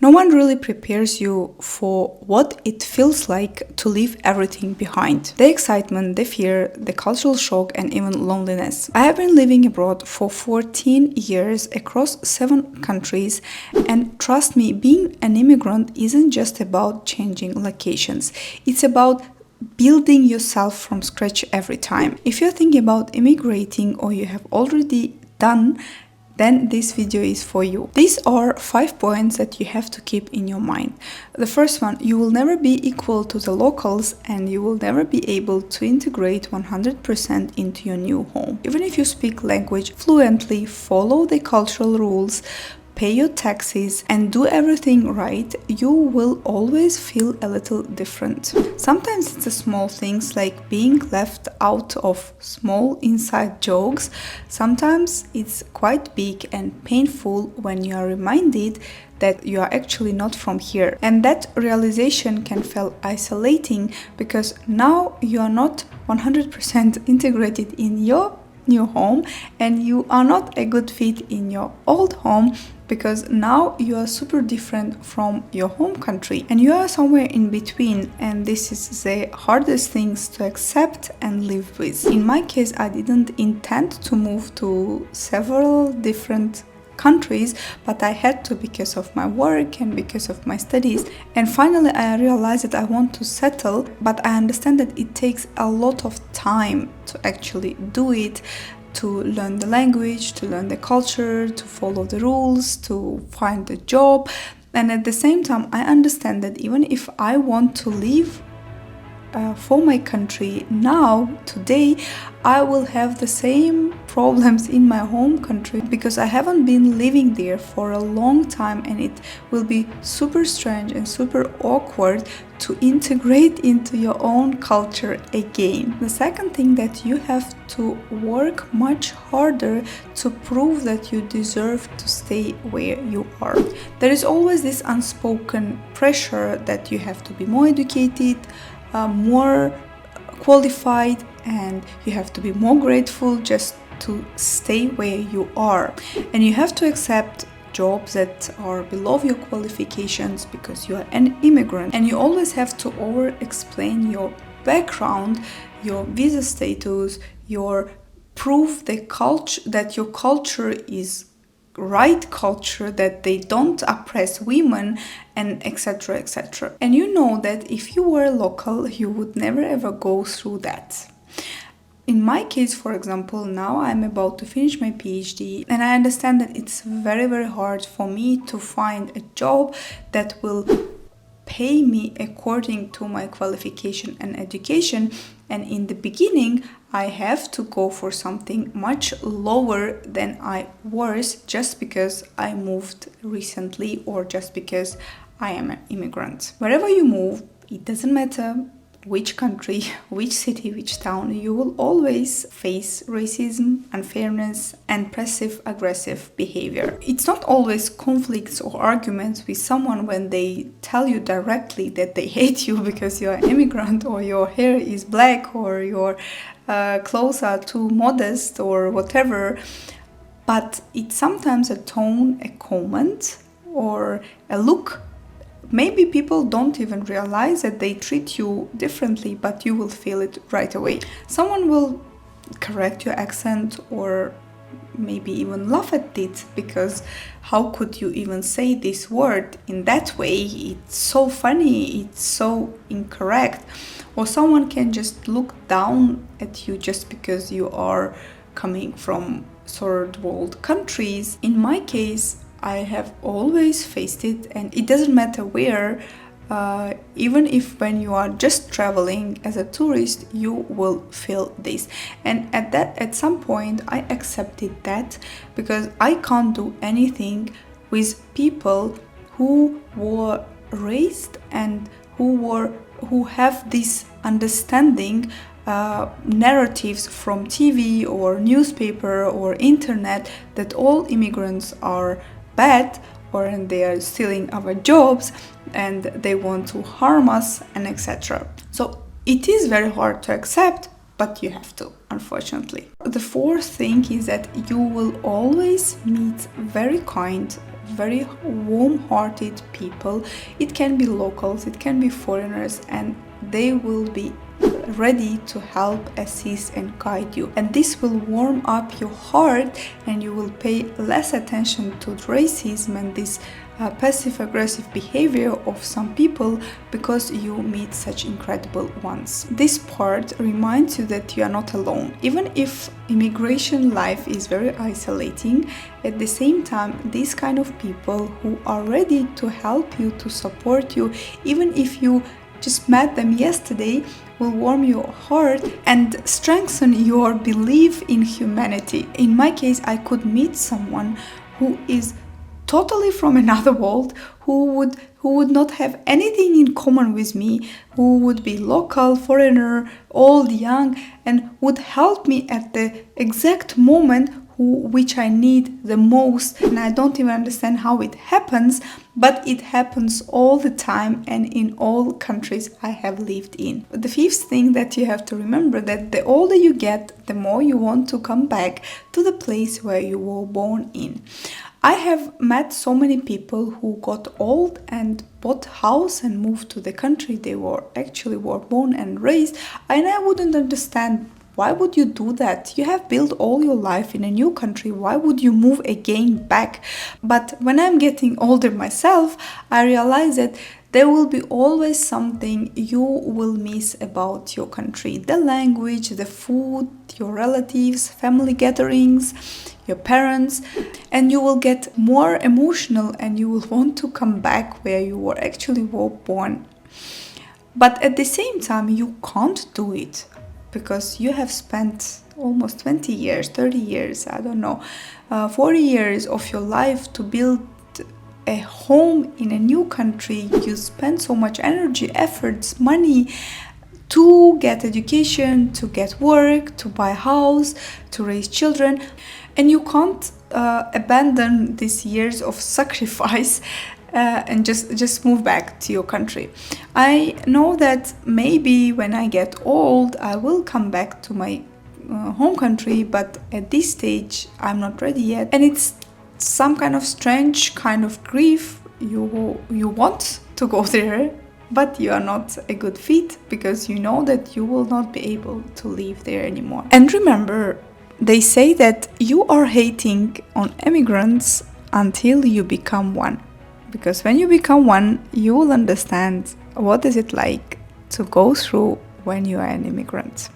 No one really prepares you for what it feels like to leave everything behind. The excitement, the fear, the cultural shock, and even loneliness. I have been living abroad for 14 years across 7 countries, and trust me, being an immigrant isn't just about changing locations. It's about building yourself from scratch every time. If you're thinking about immigrating or you have already done, then this video is for you. These are 5 points that you have to keep in your mind. The first one, you will never be equal to the locals and you will never be able to integrate 100% into your new home. Even if you speak language fluently, follow the cultural rules, pay your taxes, and do everything right, you will always feel a little different. Sometimes it's the small things like being left out of small inside jokes. Sometimes it's quite big and painful when you are reminded that you are actually not from here. And that realization can feel isolating because now you are not 100% integrated in your new home and you are not a good fit in your old home, because now you are super different from your home country and you are somewhere in between, and this is the hardest things to accept and live with. In my case, I didn't intend to move to several different countries, but I had to because of my work and because of my studies. And finally I realized that I want to settle, but I understand that it takes a lot of time to actually do it, to learn the language, to learn the culture, to follow the rules, to find a job. And at the same time, I understand that even if I want to leave for my country now, today, I will have the same problems in my home country because I haven't been living there for a long time, and it will be super strange and super awkward to integrate into your own culture again. The second thing, that you have to work much harder to prove that you deserve to stay where you are. There is always this unspoken pressure that you have to be more educated, more qualified, and you have to be more grateful just to stay where you are. And you have to accept jobs that are below your qualifications because you are an immigrant, and you always have to over-explain your background, your visa status, your proof that your culture is right culture, that they don't oppress women, and etc, etc. And you know that if you were local, you would never ever go through that. In my case, for example, now I'm about to finish my PhD, and I understand that it's very, very hard for me to find a job that will pay me according to my qualification and education. And in the beginning, I have to go for something much lower than I was just because I moved recently or just because I am an immigrant. Wherever you move, it doesn't matter which country, which city, which town, you will always face racism, unfairness, and passive-aggressive behavior. It's not always conflicts or arguments with someone when they tell you directly that they hate you because you're an immigrant, or your hair is black, or your clothes are too modest, or whatever. But it's sometimes a tone, a comment, or a look. Maybe people don't even realize that they treat you differently, but you will feel it right away. Someone will correct your accent or maybe even laugh at it, because how could you even say this word in that way? It's so funny, it's so incorrect. Or someone can just look down at you just because you are coming from third world countries. In my case, I have always faced it, and it doesn't matter where, even if when you are just traveling as a tourist, you will feel this. And at some point I accepted that, because I can't do anything with people who were raised and who have this understanding, narratives from TV or newspaper or internet, that all immigrants are bad, or they are stealing our jobs and they want to harm us, and etc. So it is very hard to accept, but you have to, unfortunately. The fourth thing is that you will always meet very kind, very warm-hearted people. It can be locals, it can be foreigners, and they will be ready to help, assist, and guide you. And this will warm up your heart, and you will pay less attention to racism and this passive-aggressive behavior of some people, because you meet such incredible ones. This part reminds you that you are not alone. Even if immigration life is very isolating, at the same time, these kind of people who are ready to help you, to support you, even if you just met them yesterday, will warm your heart and strengthen your belief in humanity. In my case, I could meet someone who is totally from another world, who would not have anything in common with me, who would be local, foreigner, old, young, and would help me at the exact moment which I need the most. And I don't even understand how it happens, but it happens all the time and in all countries I have lived in. The fifth thing that you have to remember, that the older you get, the more you want to come back to the place where you were born in. I have met so many people who got old and bought a house and moved to the country they were born and raised, and I wouldn't understand, why would you do that? You have built all your life in a new country. Why would you move again back? But when I'm getting older myself, I realize that there will be always something you will miss about your country. The language, the food, your relatives, family gatherings, your parents, and you will get more emotional and you will want to come back where you were born. But at the same time, you can't do it, because you have spent almost 20 years, 30 years, 40 years of your life to build a home in a new country. You spend so much energy, efforts, money to get education, to get work, to buy a house, to raise children, and you can't abandon these years of sacrifice and just move back to your country. I know that maybe when I get old, I will come back to my home country, but at this stage, I'm not ready yet. And it's some kind of strange kind of grief. You want to go there, but you are not a good fit, because you know that you will not be able to live there anymore. And remember, they say that you are hating on immigrants until you become one. Because when you become one, you will understand what is it like to go through when you are an immigrant.